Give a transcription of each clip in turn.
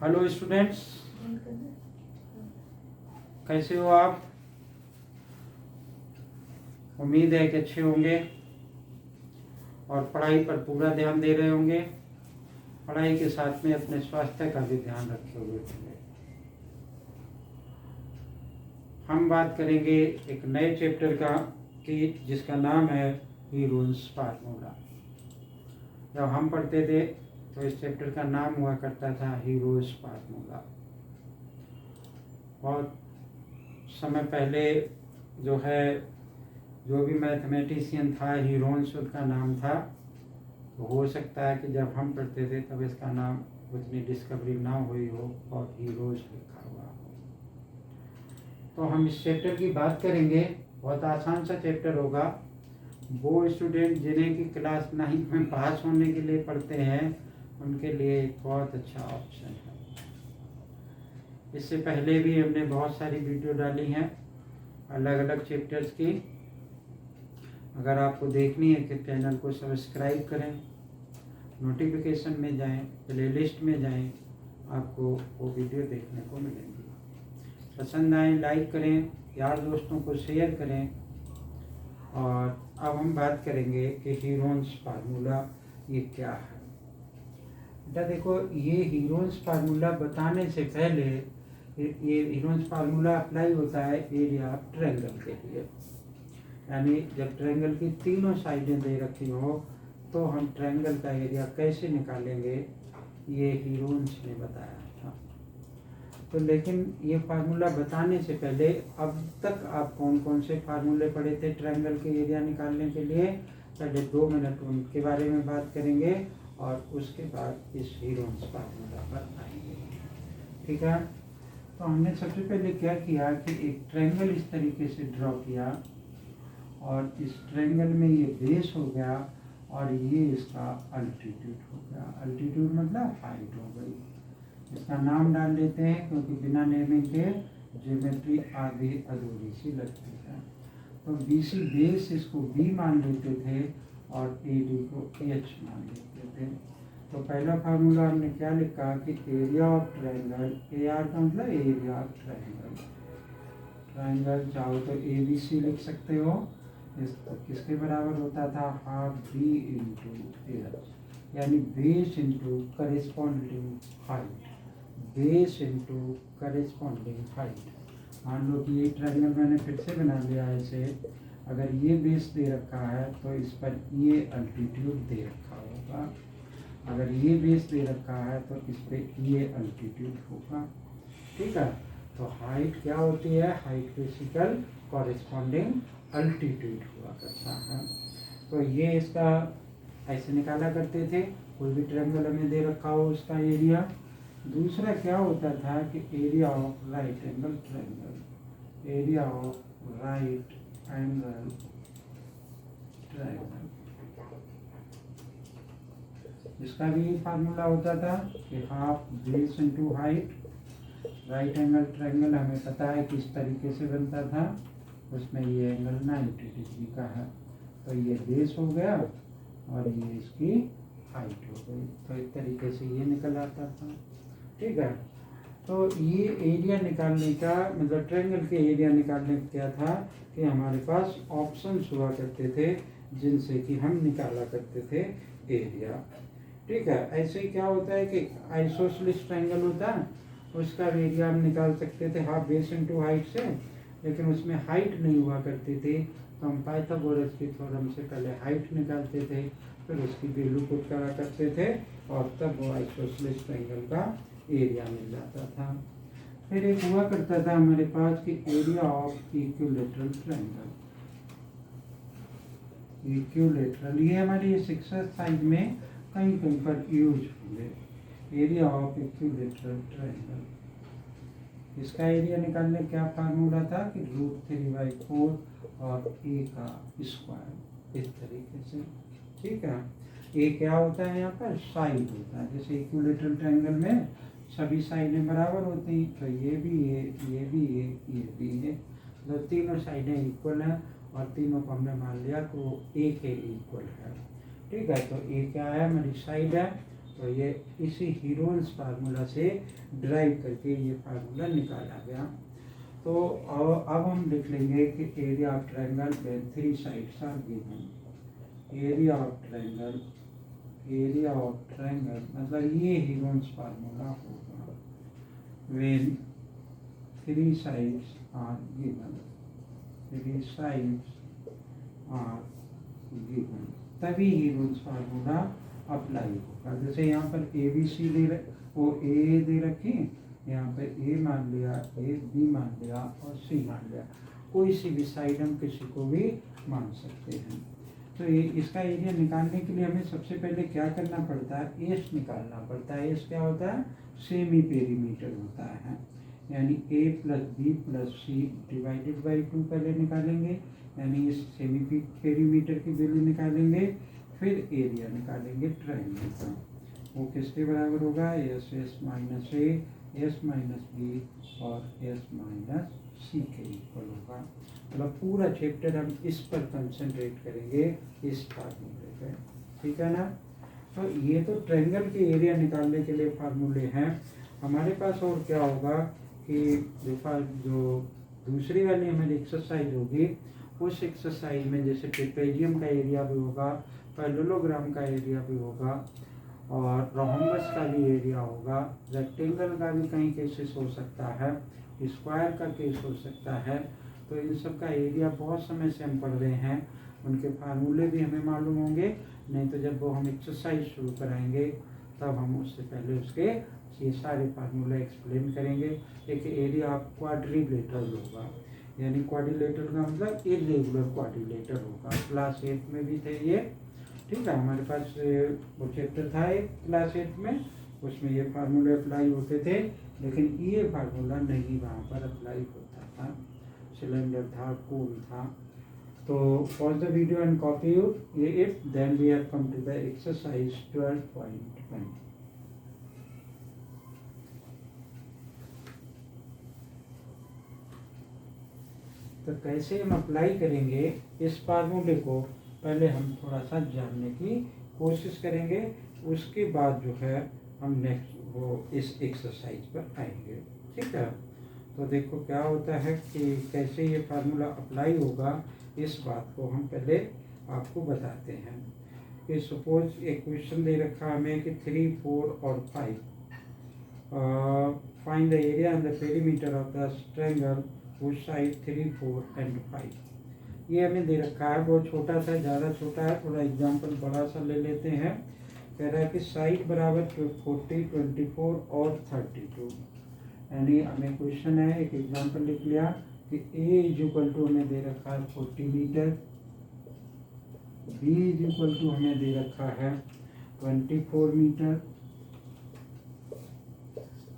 Hello students, कैसे हो आप? उम्मीद है कि अच्छे होंगे और पढ़ाई पर पूरा ध्यान दे रहे होंगे। पढ़ाई के साथ में अपने स्वास्थ्य का भी ध्यान रखे हुए होंगे। हम बात करेंगे एक नए चैप्टर का कि जिसका नाम है हीरोन्स फार्मूला। जब हम पढ़ते थे तो इस चैप्टर का नाम हुआ करता था हीरोज फार्मूला। बहुत समय पहले जो भी मैथमेटिशियन था हीरोन्स उसका नाम था। तो हो सकता है कि जब हम पढ़ते थे तब इसका नाम उतनी डिस्कवरी ना हुई हो और हीरोज लिखा हुआ हो। तो हम इस चैप्टर की बात करेंगे। बहुत आसान सा चैप्टर होगा। वो स्टूडेंट जिन्हें की क्लास 9th में पास होने के लिए पढ़ते हैं उनके लिए एक बहुत अच्छा ऑप्शन है। इससे पहले भी हमने बहुत सारी वीडियो डाली हैं अलग अलग चैप्टर्स की। अगर आपको देखनी है कि चैनल को सब्सक्राइब करें, नोटिफिकेशन में जाएं, प्लेलिस्ट में जाएं, आपको वो वीडियो देखने को मिलेंगी। पसंद आए लाइक करें, यार दोस्तों को शेयर करें। और अब हम बात करेंगे कि हीरोन्स फार्मूला ये क्या है। बेटा देखो, ये हीरोन्स फार्मूला बताने से पहले ये हीरोन्स फार्मूला अप्लाई होता है एरिया ऑफ ट्रायंगल के लिए। यानी जब ट्रायंगल की तीनों साइडें दे रखी हो तो हम ट्रायंगल का एरिया कैसे निकालेंगे, ये हीरोन्स ने बताया था। तो लेकिन ये फार्मूला बताने से पहले अब तक आप कौन कौन से फार्मूले पढ़े थे ट्रायंगल के एरिया निकालने के लिए, पहले 2 मिनट उनके बारे में बात करेंगे और उसके बाद इस हीरोन्स फार्मूला पर आएंगे। ठीक है। तो हमने सबसे पहले क्या किया कि एक ट्रायंगल इस तरीके से ड्रॉ किया और इस ट्रायंगल में ये बेस हो गया और ये इसका अल्टीट्यूड हो गया। अल्टीट्यूड मतलब हाइट हो गई। इसका नाम डाल देते हैं क्योंकि बिना नेमिंग के ज्योमेट्री आधी अधूरी सी लगती है। तो BC बेस इसको B मान लेते थे और AD को H मान लेते थे। तो पहला फार्मूला हमने क्या लिखा कि एरिया ऑफ ट्रायंगल, AR का मतलब एरिया ऑफ ट्रायंगल। ट्रायंगल चाहो तो ABC लिख सकते हो। इस किसके बराबर होता था, हाफ B इंटू H, यानी base into corresponding height. Base into corresponding height. मान लो कि ये ट्रायंगल मैंने फिर से बना लिया है ऐसे। अगर ये बेस दे रखा है तो इस पर ये अल्टीट्यूड दे रखा होगा। अगर ये बेस दे रखा है तो इस पर ये अल्टीट्यूड होगा। ठीक है। तो हाइट क्या होती है, हाइट बेसिकल कॉरेस्पॉन्डिंग अल्टीट्यूड हुआ करता है। तो ये इसका ऐसे निकाला करते थे। कोई भी ट्रायंगल हमें दे रखा हो उसका एरिया। दूसरा क्या होता था कि area of right angle triangle, area of right angle triangle, इसका भी फार्मूला होता था कि half base into height. Right angle triangle हमें पता है किस तरीके से बनता था, उसमें ये एंगल 90 डिग्री का है। तो ये बेस हो गया और ये इसकी हाइट हो गई। तो इस तरीके से ये निकल आता था। ठीक है। तो ये एरिया निकालने का मतलब ट्रायंगल के एरिया निकालने का क्या था कि हमारे पास ऑप्शंस हुआ करते थे जिनसे कि हम निकाला करते थे एरिया। ठीक है। ऐसे ही क्या होता है कि आइसोसेलेस ट्रायंगल होता है, उसका एरिया हम निकाल सकते थे हाफ बेस इंटू हाइट से, लेकिन उसमें हाइट नहीं हुआ करती थी। तो हम पाइथागोरस की थ्योरम से पहले हाइट निकालते थे, फिर उसकी वैल्यू पुट करा करते थे और तब वो आइसोसेलेस ट्रायंगल का एरिया मिल जाता था। फिर एक हुआ करता था हमारे पास कि area of equilateral triangle. Equilateral ये हमारी 6th साइड में कहीं कहीं पर यूज हुए। एरिया ऑफ इक्विलैटरल ट्रायंगल, इसका एरिया निकालने क्या फार्मूला था कि √3/4 और A का स्क्वायर, इस तरीके से। ठीक है। A क्या होता है, यहाँ पर साइड होता है। जैसे इक्विलैटरल ट्रायंगल में सभी साइडें बराबर होती हैं, तो ये भी ये भी ये भी ये, तो तीनों साइडें इक्वल हैं और तीनों को हमने मान लिया तो A के इक्वल है। ठीक है। तो A क्या है, हमारी साइड है, तो ये इसी हीरोन्स फार्मूला से ड्राइव करके ये फार्मूला निकाला गया। तो अब हम लिख लेंगे कि area of triangle when 3 sides are given. Area of triangle मतलब ये हीरोन्स फार्मूला होगा when 3 sides are given. 3 sides are given तभी हीरोन्स फार्मूला अप्लाई होगा। जैसे यहाँ पर ए बी सी ए दे रखे, यहाँ पर ए मान लिया, ए बी मान लिया और सी मान लिया। कोई सी भी साइड हम किसी को भी मान सकते हैं। तो इसका एरिया निकालने के लिए हमें सबसे पहले क्या करना पड़ता है, एस निकालना पड़ता है। एस क्या होता है, सेमी पेरीमीटर होता है, यानी A plus B plus C divided by 2 पहले निकालेंगे, यानी इस सेमी पेरीमीटर की वैल्यू निकालेंगे, फिर एरिया निकालेंगे ट्रायंगल का। वो किसके बराबर होगा, S S minus A, S minus B और एस माइनस सी के इक्वल होगा। मतलब पूरा चैप्टर हम इस पर कंसंट्रेट करेंगे, इस फार्मूले पे, ठीक है ना। तो ये तो ट्रायंगल के एरिया निकालने के लिए फार्मूले हैं। हमारे पास और क्या होगा कि जो दूसरी वाली हमारी एक्सरसाइज होगी, उस एक्सरसाइज में जैसे ट्रेपेजियम का एरिया भी होगा, पैरेललोग्राम का एरिया भी होगा और रोम्बस का भी एरिया होगा, रेक्टेंगल का भी कहीं केसेस हो सकता है, स्क्वायर का केस हो सकता है। तो इन सब का एरिया बहुत समय से हम पढ़ रहे हैं, उनके फार्मूले भी हमें मालूम होंगे। नहीं तो जब वो हम एक्सरसाइज शुरू कराएंगे तब हम उससे पहले उसके ये सारे फार्मूले एक्सप्लेन करेंगे। एक एरिया ऑफ क्वाड्रिलेटरल होगा, यानी क्वाड्रिलेटरल का मतलब इरेगुलर क्वाड्रिलेटर होगा। क्लास 8 में भी थे ये, ठीक है। हमारे पास वो चैप्टर था एक क्लास 8 में, उसमें ये फार्मूले अप्लाई होते थे, लेकिन ये फार्मूला नहीं वहाँ पर अप्लाई होता था। सिलेंडर था, कोन था। तो pause the video and copy it, then we have come to the exercise 12.1। तो कैसे हम अप्लाई करेंगे इस फार्मूले को, पहले हम थोड़ा सा जानने की कोशिश करेंगे, उसके बाद जो है हम नेक्स्ट वो इस एक्सरसाइज पर आएंगे, ठीक है। तो देखो क्या होता है कि कैसे ये फार्मूला अप्लाई होगा, इस बात को हम पहले आपको बताते हैं। कि सपोज एक क्वेश्चन दे रखा हमें कि 3, 4 और 5 find the area and the perimeter of the triangle which side 3, 4 and 5। ये हमें दे रखा है, बहुत छोटा सा, ज़्यादा छोटा है, थोड़ा एग्जाम्पल बड़ा सा ले लेते हैं। कह रहा है कि साइड बराबर 40, 24 और 32, यानी हमें क्वेश्चन है, एक एग्जाम्पल लिख लिया कि ए इज इक्वल टू हमें दे रखा है 40 metre, B is equal to हमें दे रखा है 24 मीटर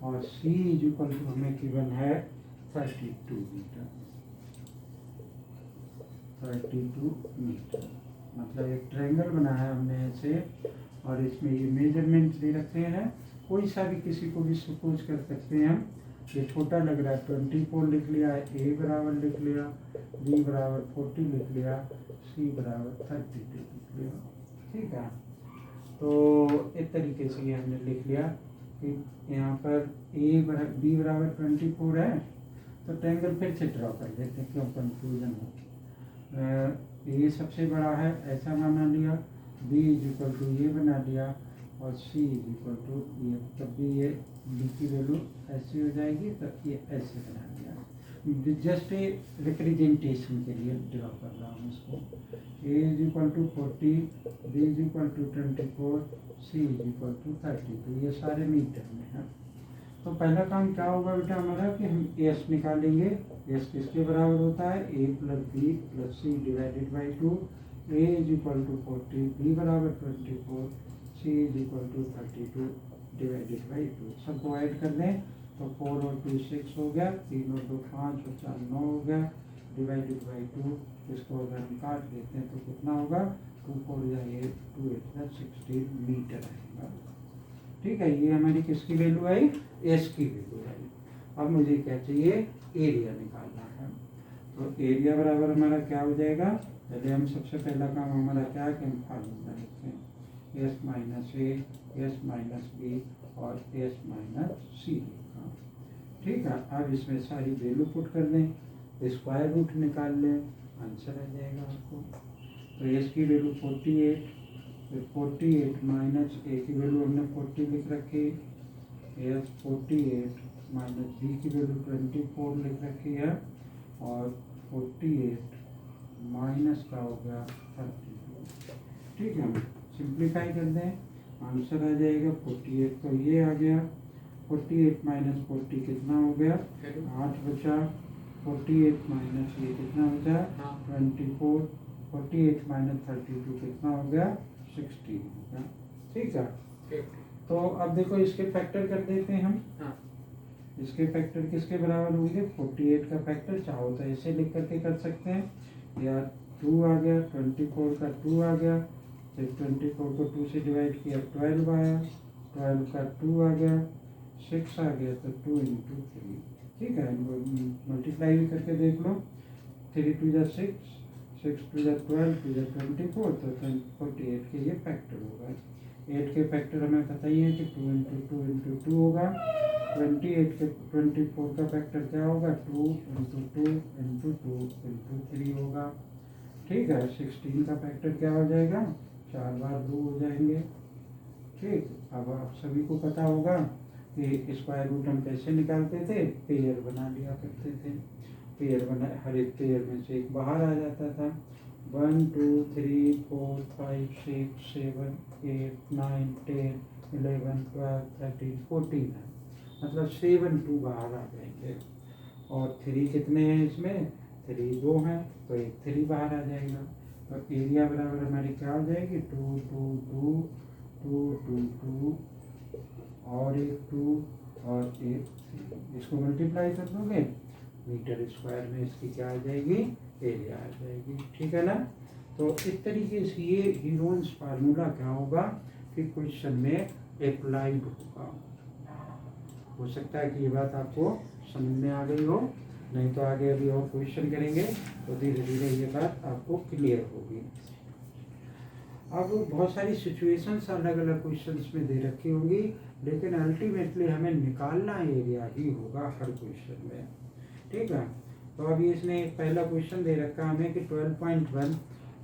और सी इज इक्वल टू हमें गिवन है 32 मीटर। 32 मीटर मतलब एक ट्रायंगल बनाया हमने ऐसे, और इसमें ये मेजरमेंट दे रखे हैं। कोई सा भी किसी को भी सपोज कर सकते हैं हम। ये छोटा लग रहा है 24 लिख लिया, ए बराबर लिख लिया, बी बराबर 40 लिख लिया, सी बराबर 32 लिख लिया, ठीक है। तो इस तरीके से ये हमने लिख लिया कि यहाँ पर बी बराबर 24 है, तो ट्रायंगल फिर से ड्रॉ कर देते हैं, क्यों कंफ्यूजन हो। ये सबसे बड़ा है, ऐसा बना लिया, बी इज इक्वल टू ये बना लिया और सी इज इक्वल टू ये, तब भी ये बी की वैल्यू ऐसी हो जाएगी, तब ये ऐसे बना लिया। जस्ट ए रिप्रेजेंटेशन के लिए ड्रॉ कर रहा हूँ इसको। A is equal to 40, B is equal to 24, C is equal to 32, ये सारे मीटर में है। तो पहला काम क्या होगा बेटा हमारा कि हम एस निकालेंगे। एस किसके बराबर होता है, A plus B plus C divided by 2। A is equal to 40, B बराबर 24, C is equal to 32 divided by 2। सबको ऐड कर दें तो 4 और 2 6 हो गया, 3 और 2 5 और 4 9 हो गया, डिवाइडेड बाई 2। इसको अगर हम काट देते हैं तो कितना होगा, 2 4 या 8, 2 8 16 मीटर आएगा, ठीक है। ये हमारी किसकी वैल्यू आई, एस की वैल्यू आई। अब मुझे क्या चाहिए, एरिया निकालना है। तो एरिया बराबर हमारा क्या हो जाएगा, पहले हम सबसे पहला काम हमारा क्या है कि हम फार्मूला लिखें। S minus A, S minus B और एस माइनस सी लिखा। ठीक है, अब इसमें सारी वैल्यू पुट कर दें, स्क्वायर रूट निकाल लें, आंसर आ जाएगा आपको। तो एस की वैल्यू 48, फिर 48 माइनस ए की वैल्यू हमने 40 लिख रखी, एस 48 माइनस बी की वैल्यू 24 लिख रखी है, और 48 माइनस का हो गया 32। ठीक है, सिंप्लीफाई कर दें, आंसर आ जाएगा 48। तो ये आ गया 48 माइनस 40 कितना हो गया, 8 बचा, 48 माइनस ये कितना बचा, 24, 48 माइनस 32 कितना हो गया, 16 हो गया। ठीक है, तो अब देखो इसके फैक्टर कर देते हैं हम। इसके फैक्टर किसके बराबर होंगे, 48 का फैक्टर चाहो तो ऐसे लिख करके कर सकते हैं, या 2 आ गया, 24 का 2 आ गया, फिर 24 को 2 से डिवाइड किया 12 आया, 12 का 2 आ गया, 6 आ गया, तो 2 इंटू 3। ठीक है, मल्टीप्लाई भी करके देख लो, 3 2 जा 6, 6 2 जा 12, 2 जा 24, तो 48 के ये फैक्टर होगा। 8 के फैक्टर हमें पता ही है कि 2 इंटू 2 इंटू 2 होगा। 28 के 24 का फैक्टर क्या होगा, 2 इंटू 2 इंटू 2 इंटू 3 होगा। ठीक है, 16 का फैक्टर क्या हो जाएगा, 4 बार 2 हो जाएंगे। ठीक, अब आप सभी को पता होगा कि स्क्वायर रूट हम कैसे निकालते थे, पेयर बना लिया करते थे। पेयर बना, हर एक पेयर में से एक बाहर आ जाता था। 1 2 3 4 5 6 7 8 9 10 11 12 13 14 है, मतलब 7 2 बाहर आ जाएंगे। और 3 कितने हैं इसमें, 3 2 हैं, तो एक 3 बाहर आ जाएगा। तो एरिया बराबर हमारी क्या हो जाएगी, 2 2 2 2 2 2 और एक 2 और एक 3। इसको मल्टीप्लाई कर दोगे, मीटर स्क्वायर में इसकी क्या आ जाएगी, एरिया आ जाएगी। ठीक है ना। तो इस तरीके से ये हीरोन्स फार्मूला क्या होगा कि क्वेश्चन में अप्लाइड होगा। हो सकता है कि ये बात आपको समझ में आ गई हो, नहीं तो आगे अभी और क्वेश्चन करेंगे तो धीरे धीरे ये बात आपको क्लियर होगी। अब बहुत सारी सिचुएशंस अलग अलग क्वेश्चंस में दे रखी होंगी, लेकिन अल्टीमेटली हमें निकालना एरिया ही होगा हर क्वेश्चन में। ठीक है, तो अभी इसने एक पहला क्वेश्चन दे रखा हमें कि 12.1।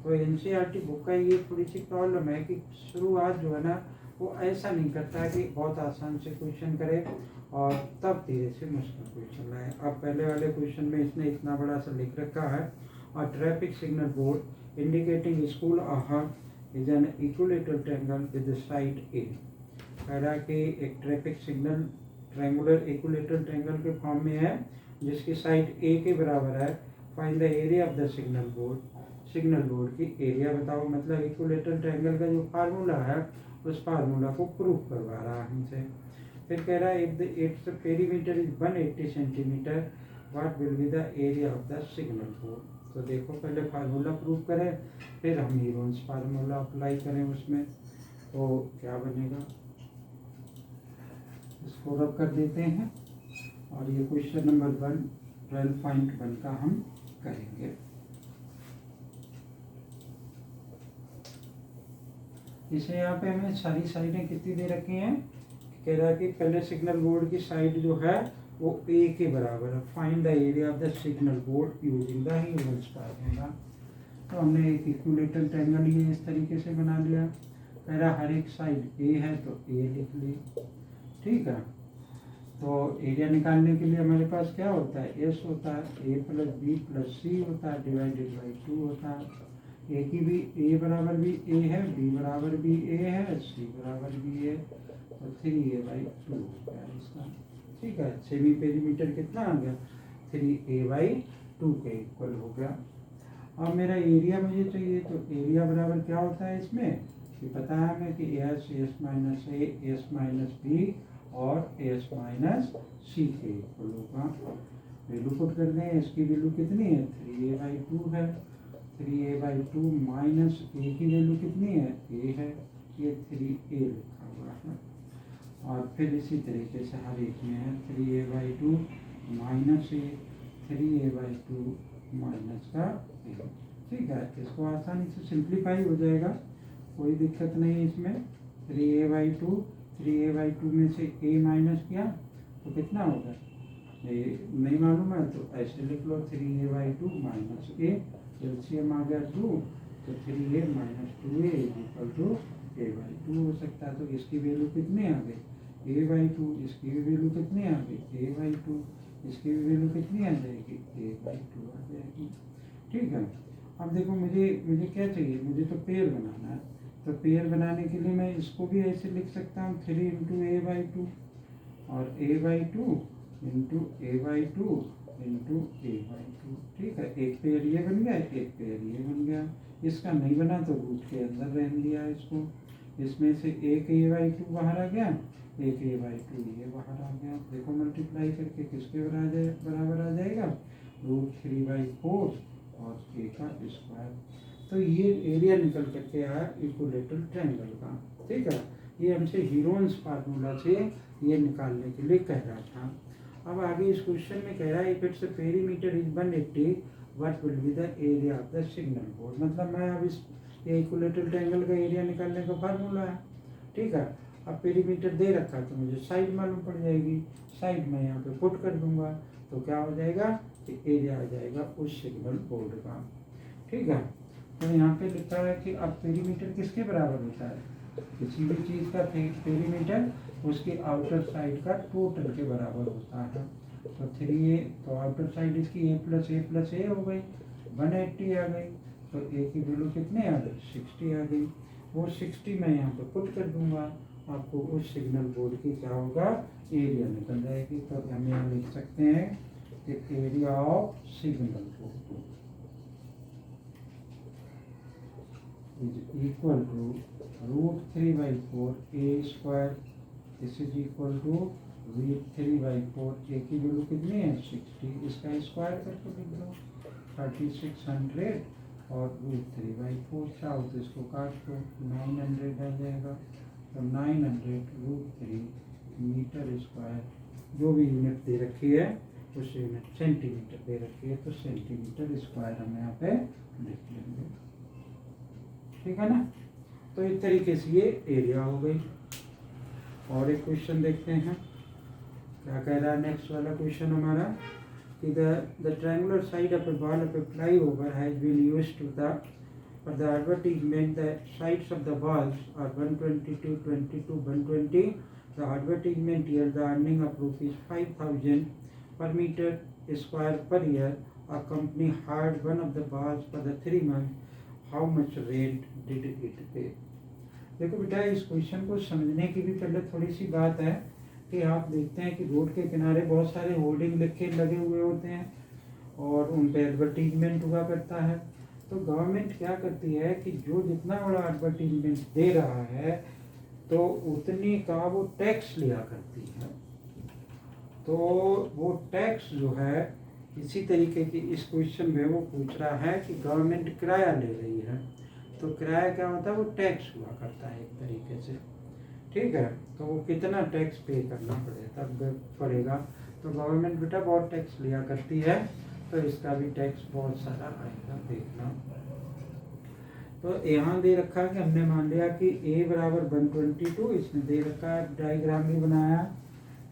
तो एनसीईआरटी बुक का ये थोड़ी सी प्रॉब्लम है कि शुरुआत जो है ना वो ऐसा नहीं करता है कि बहुत आसान से क्वेश्चन करे और तब धीरे से मुश्किल क्वेश्चन लाए। अब पहले वाले क्वेश्चन में इसने इतना बड़ा सा लिख रखा है, और traffic signal board indicating school is an equilateral triangle with side A. कह रहा है कि एक traffic signal triangular equilateral triangle के फॉर्म में है जिसकी साइड ए के बराबर है। Find the area of the signal board. Signal board की एरिया बताओ, मतलब इक्विलेटरल ट्रायंगल का जो फार्मूला है उस फार्मूला को प्रूफ करवा रहा है हमसे। फिर कह रहा है if the perimeter is 180 centimetre what will be the area of the signal board. तो देखो पहले फार्मूला प्रूफ करें, फिर हम हीरोन्स फार्मूला अप्लाई करें उसमें, तो क्या बनेगा इसको रब कर देते हैं। और ये क्वेश्चन नंबर 12.1 का हम करेंगे। इसे यहाँ पे हमें सारी साइडें कितनी दे रखी हैं, कह रहा है कि पहले सिग्नल बोर्ड की साइड जो है वो ए के बराबर है। Find the area of the signal board using the Heron's formula. तो हमने एक इक्विलेटरल ट्रायंगल ये इस तरीके से बना लिया। कह रहा हर एक साइड ए है तो ए लिख ली। ठीक है, तो एरिया निकालने के लिए हमारे पास क्या होता है, एस होता है, ए प्लस बी प्लस सी होता है, डिवाइडेड बाई 2 होता है। ए की भी ए बराबर भी ए है, बी बराबर भी ए है, सी बराबर भी ए, तो 3a/2 हो गया इसका। ठीक है, सेमी पेरीमीटर कितना आ गया, 3a/2 के इक्वल हो गया। अब मेरा एरिया मुझे चाहिए, तो एरिया बराबर क्या होता है इसमें, ये पता है हमें कि S minus A S minus B और एस माइनस सी के इक्वल होगा। वैल्यू पुट कर दें, इसकी वैल्यू कितनी है, 3a/2 है। 3a/2 माइनस ए की वैल्यू कितनी है, ए है, ये 3a लिखा हुआ है। और फिर इसी तरीके से हर एक में है 3a/2 माइनस ए, 3a/2 माइनस का ए। ठीक है, इसको आसानी से सिंप्लीफाई हो जाएगा। कोई दिक्कत नहीं इसमें। 3a/2 में से a माइनस किया तो कितना होगा, ये नहीं मालूम है तो ऐसे लिख लो 3a/2 माइनस a, एलसीएम आ गया 2, तो 3a minus 2a equal to a/2 हो सकता है। तो इसकी वैल्यू कितनी आ गई, a/2, इसकी भी वैल्यू कितनी आ गई, a/2, इसकी भी वैल्यू कितनी आ जाएगी, a/2 आ जाएगी। ठीक है। अब देखो मुझे क्या चाहिए, मुझे तो पेयर बनाना है। तो पेयर बनाने के लिए मैं इसको भी ऐसे लिख सकता हूँ 3 इंटू a/2 और a/2 into a/2 into a/2। ठीक है, एक पेयर ये बन गया, एक पेयर ये बन गया। इसका नहीं बना तो रूट के अंदर रहने दिया इसको। इसमें से एक a/2 बाहर आ गया, एक a/2 ये बाहर आ गया। देखो मल्टीप्लाई करके किसके बराबर आ जाएगा, √3/4 और a का स्क्वायर। तो ये एरिया निकल करके आया इक्विलेटरल ट्रायंगल का। ठीक है, ये हमसे हीरोन्स फार्मूला से ये निकालने के लिए कह रहा था। अब आगे इस क्वेश्चन में कह रहा है if its perimeter is 180 what will be the area of the signal board. मतलब मैं अब इस इक्विलेटरल ट्रायंगल का एरिया निकालने का फार्मूला है। ठीक है, अब पेरीमीटर दे रखा है तो मुझे साइड मालूम पड़ जाएगी, साइड में यहाँ पे पुट कर दूंगा तो क्या हो जाएगा कि एरिया आ जाएगा उस सिग्नल बोर्ड का। ठीक है, तो यहाँ पे लिखा है कि अब पेरीमीटर किसके बराबर होता है, किसी भी चीज़ का पेरीमीटर उसके आउटर साइड का टोटल के बराबर होता है। तो 3a, तो आउटर साइड इसकी a हो गई, 180 आ गई। तो a की वैल्यू कितने आ गई, 60 आ गई। वो 60 मैं यहाँ पे पुट कर दूंगा, आपको उस सिग्नल बोर्ड की क्या होगा, एरिया निकल जाएगी। तो हम यहाँ लिख सकते हैं कि area of signal board is equal to √3/4 a square, this is equal to √3/4। a की वैल्यू कितनी है, 60, इसका स्क्वायर करके लिख दो 3600 और √3/4 चाहो तो इसको काट दो 900 आ जाएगा। तो 900 √3 मीटर स्क्वायर, जो भी यूनिट दे रखी है उस यूनिट सेंटीमीटर दे रखी है तो सेंटीमीटर स्क्वायर हम यहाँ पे लिख लेंगे। ठीक है ना, तो इस तरीके से ये एरिया हो गई। और एक क्वेश्चन देखते हैं क्या कह रहा है। नेक्स्ट वाला क्वेश्चन हमारा कि the triangular side of a wall of a flyover has been used for the advertisement. The sides of the walls are 122, 22, 120. The advertisement here, the earning of ₹5,000 per meter square per year. A company hired one of the walls for the 3 months. How much rent did it pay? देखो बेटा, इस question को समझने की भी पहले थोड़ी सी बात है कि आप देखते हैं कि रोड के किनारे बहुत सारे होर्डिंग लिखे लगे हुए होते हैं और उन पे एडवर्टीजमेंट हुआ करता है। तो गवर्नमेंट क्या करती है कि जो जितना बड़ा एडवर्टीजमेंट दे रहा है तो उतनी का वो टैक्स लिया करती है। तो वो टैक्स जो है इसी तरीके की इस क्वेश्चन में वो पूछ रहा है कि गवर्नमेंट किराया ले रही है, तो किराया क्या होता है, वो टैक्स हुआ करता है एक तरीके से। ठीक है, तो वो कितना टैक्स पे करना पड़ेगा। तो गवर्नमेंट बेटा बहुत टैक्स लिया करती है, तो इसका भी टैक्स बहुत सारा आएगा, देखना। तो यहाँ दे रखा है कि हमने मान लिया कि a बराबर 122, इसने दे रखा है डायग्राम भी बनाया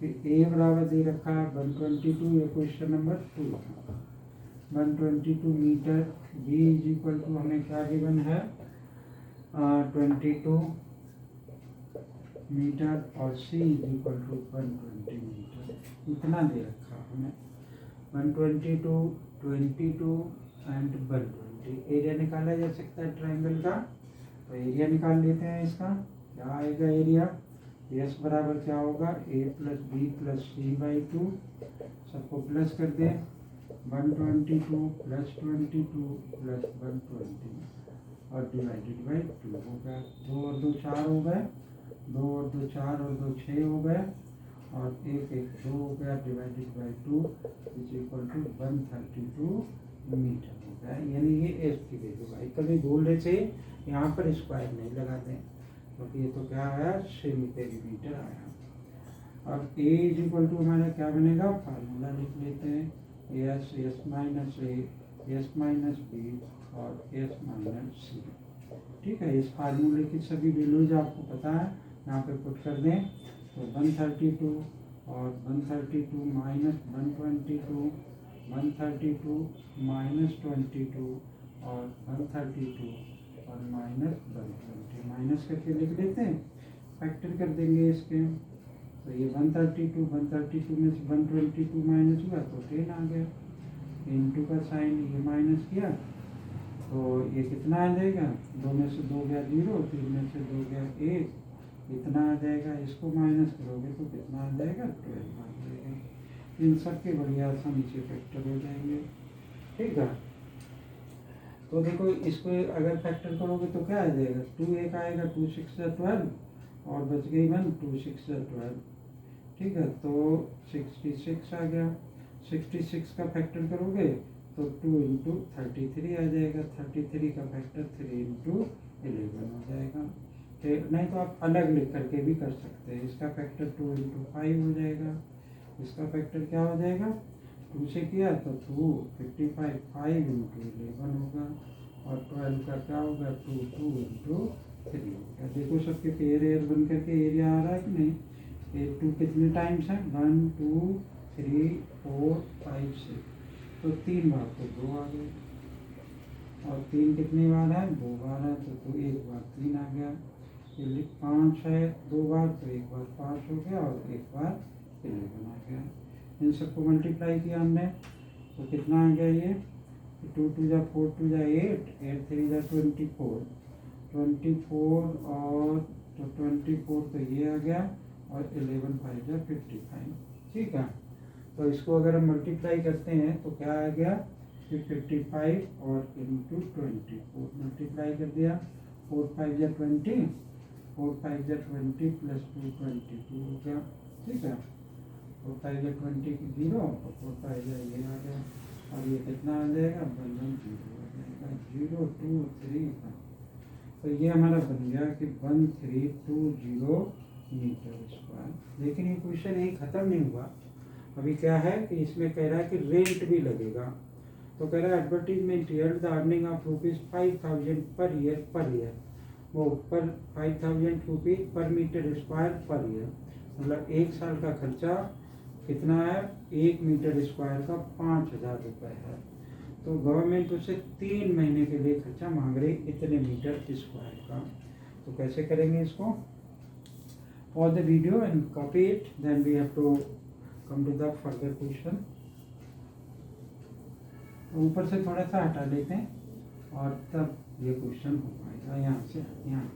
कि a बराबर दे रखा है 122, ये question number 2 122 metre. b is equal to हमें क्या गिवन है 22 मीटर और c is equal to 120 metre, इतना दे रखा हमें। 122, 22 एंड 120। एरिया निकाला जा सकता है ट्रायंगल का, तो एरिया निकाल लेते हैं इसका। क्या आएगा एरिया, एस बराबर क्या होगा a + b + c/2, सबको प्लस कर दें 122 + 22 + 120 और डिवाइडेड बाई 2 हो गया। 2 और 2 4 हो गए, 2 और 2 4 और 2 6 हो गए और 1 1 2 हो गया, divided by 2 is equal to 132 metre हो गया। यानी ये एस की वैल्यू आई। कभी बोले से यहाँ पर स्क्वायर नहीं लगाते क्योंकि ये तो क्या आया, सेमी पेरीमीटर आया। अब ए इज इक्वल टू हमारा क्या बनेगा, फार्मूला लिख लेते हैं, S minus A, S minus B और एस माइनस सी। ठीक है, इस फार्मूले की सभी वैल्यूज आपको पता है, यहाँ पे पुट कर दें तो 132 और 132 माइनस 122, 132 माइनस 22 और 132 और माइनस 120, माइनस करके लिख देते हैं, फैक्टर कर देंगे इसके। तो ये 132 में से 122 माइनस हुआ तो 10 आ गया, इंटू का साइन ये माइनस किया तो ये कितना आ जाएगा, 2 में से 2 गया 0, 3 में से 2 गया 1, इतना आ जाएगा। इसको माइनस करोगे तो कितना आ जाएगा, 12 आ जाएगा। इन सब के बढ़िया आसानी से फैक्टर हो जाएंगे। ठीक है, तो देखो इसको अगर फैक्टर करोगे तो क्या आ जाएगा, 2 एक आएगा, 2 6 12 और बच गई 1, 2 6 12। ठीक है, तो 66 आ गया। 66 का फैक्टर करोगे तो 2 इंटू 33 आ जाएगा, 33 का फैक्टर 3 इंटू 11 हो जाएगा। नहीं तो आप अलग लिख करके भी कर सकते हैं। इसका फैक्टर 2 इंटू 5 हो जाएगा, इसका फैक्टर क्या हो जाएगा, 2 से किया तो 2 55, 5 इंटू 11 होगा और 12 का क्या होगा, 2 2 इंटू 3 होगा। देखो सबके पेयर एयर बन करके एरिया आ रहा है कि नहीं। ये 2 कितने टाइम्स है, 1 2 3 4 5 6, तो 3 बार तो 2 आ गए और 3 कितनी बार है, 2 बार है तो 1 बार 3 आ गया। ये 5 है 2 बार तो 1 बार 5 हो गया और 1 बार 11 आ गया। इन सबको मल्टीप्लाई किया हमने तो कितना आ गया, ये 2 2 जा 4 2 जा 8, 8 3 जा 24, 24 और तो 24 तो ये आ गया और 11 5 जा 55। ठीक है, तो इसको अगर हम मल्टीप्लाई करते हैं तो क्या आ गया, कि 55 और इंटू 24 मल्टीप्लाई कर दिया, 4 5 जा 20, 4 5 जा 20 प्लस 2 22 हो गया। ठीक है, 4 5 जा 20 की 0 और 4 5 जा ये आ गया और ये कितना आ जाएगा, 1 1 0 आ जाएगा, 0 2 3 का। तो ये हमारा बन गया कि 1320 मीटर स्क्वायर। लेकिन ये क्वेश्चन यही ख़त्म नहीं हुआ, अभी क्या है कि इसमें कह रहा है कि रेंट भी लगेगा। तो कह रहा है advertisement here the earning of ₹5000 per year, वो पर 5000 रुपीज़ पर मीटर स्क्वायर पर ईयर, मतलब 1 साल का खर्चा कितना है, 1 मीटर स्क्वायर का 5000 रुपये है। तो गवर्नमेंट उससे 3 महीने के लिए खर्चा मांग रही इतने मीटर स्क्वायर का। तो कैसे करेंगे इसको, pause the video and copy it, then we have to come to the further question. ऊपर से थोड़ा सा हटा लेते हैं और तब ये क्वेश्चन हो पाएगा। यहाँ से यहाँ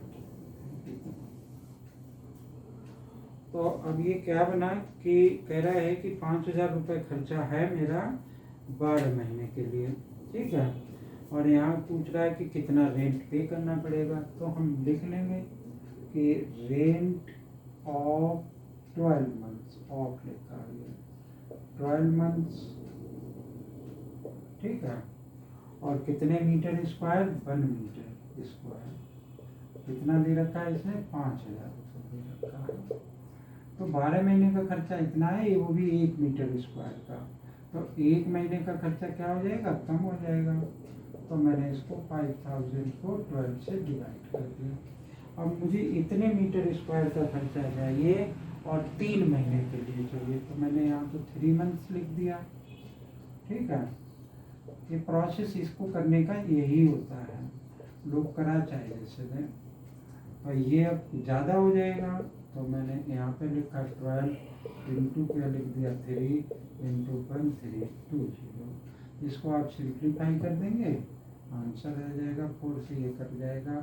तो अब ये क्या बना कि कह रहा है कि 5000 रुपये खर्चा है मेरा 12 महीने के लिए। ठीक है, और यहाँ पूछ रहा है कि कितना रेंट पे करना पड़ेगा। तो हम लिख लेंगे कि रेंट ऑफ 12 मंथ्स, ऑफ लिखा है 12 मंथ्स। ठीक है, और कितने मीटर स्क्वायर, 1 मीटर स्क्वायर। कितना दे रखा है इसने, 5000 रुपये दे रखा है। तो 12 महीने का खर्चा इतना है, वो भी 1 मीटर स्क्वायर का। तो 1 महीने का खर्चा क्या हो जाएगा, कम हो जाएगा। तो मैंने इसको 5000 को 12 से डिवाइड कर दिया। अब मुझे इतने मीटर स्क्वायर का खर्चा चाहिए और 3 महीने के लिए चाहिए, तो मैंने यहाँ तो 3 मंथ्स लिख दिया। ठीक है, ये प्रोसेस इसको करने का यही होता है, लोग करा चाहे जैसे दें। और ये अब ज़्यादा हो जाएगा तो मैंने यहाँ पे लिखा 12 इंटू क्या लिख दिया, 3 इंटू 1 320। इसको आप सिंप्लीफाई कर देंगे, आंसर आ जाएगा 4 से ये कट जाएगा,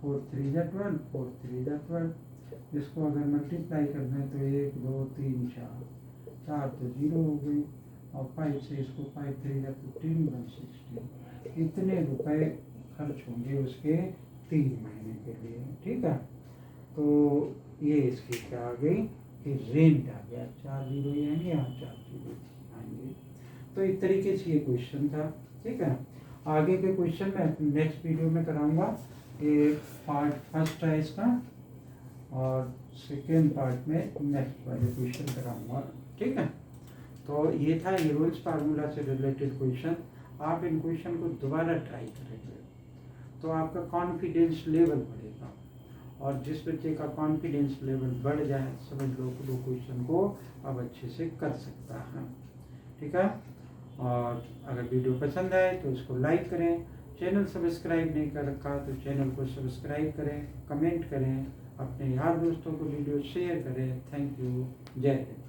4 3 जा 12, 4 3 जा 12। इसको अगर मल्टीप्लाई कर दें तो 1 2 3 4 तो 0 हो गई और 5 से इसको 5 3 जा 15 160। इतने रुपए खर्च होंगे उसके 3 महीने के लिए। ठीक है, तो ये इसकी क्या आ गई कि रेंट आ गया, 4 जीरो ही आएंगे, यहाँ 4 जीरो आएंगे। तो इस तरीके से ये क्वेश्चन था। ठीक है, आगे के क्वेश्चन मैं नेक्स्ट वीडियो में कराऊंगा। ये पार्ट फर्स्ट है इसका और सेकेंड पार्ट में नेक्स्ट वाले क्वेश्चन कराऊंगा। ठीक है, तो ये था हीरोइंस फार्मूला से रिलेटेड क्वेश्चन। आप इन क्वेश्चन को दोबारा ट्राई करेंगे तो आपका कॉन्फिडेंस लेवल बढ़ेगा, और जिस बच्चे का कॉन्फिडेंस लेवल बढ़ जाए समझ लो कि वो क्वेश्चन को अब अच्छे से कर सकता है। ठीक है, और अगर वीडियो पसंद आए तो उसको लाइक करें, चैनल सब्सक्राइब नहीं कर रखा तो चैनल को सब्सक्राइब करें, कमेंट करें, अपने यार दोस्तों को वीडियो शेयर करें। थैंक यू, जय हिंद।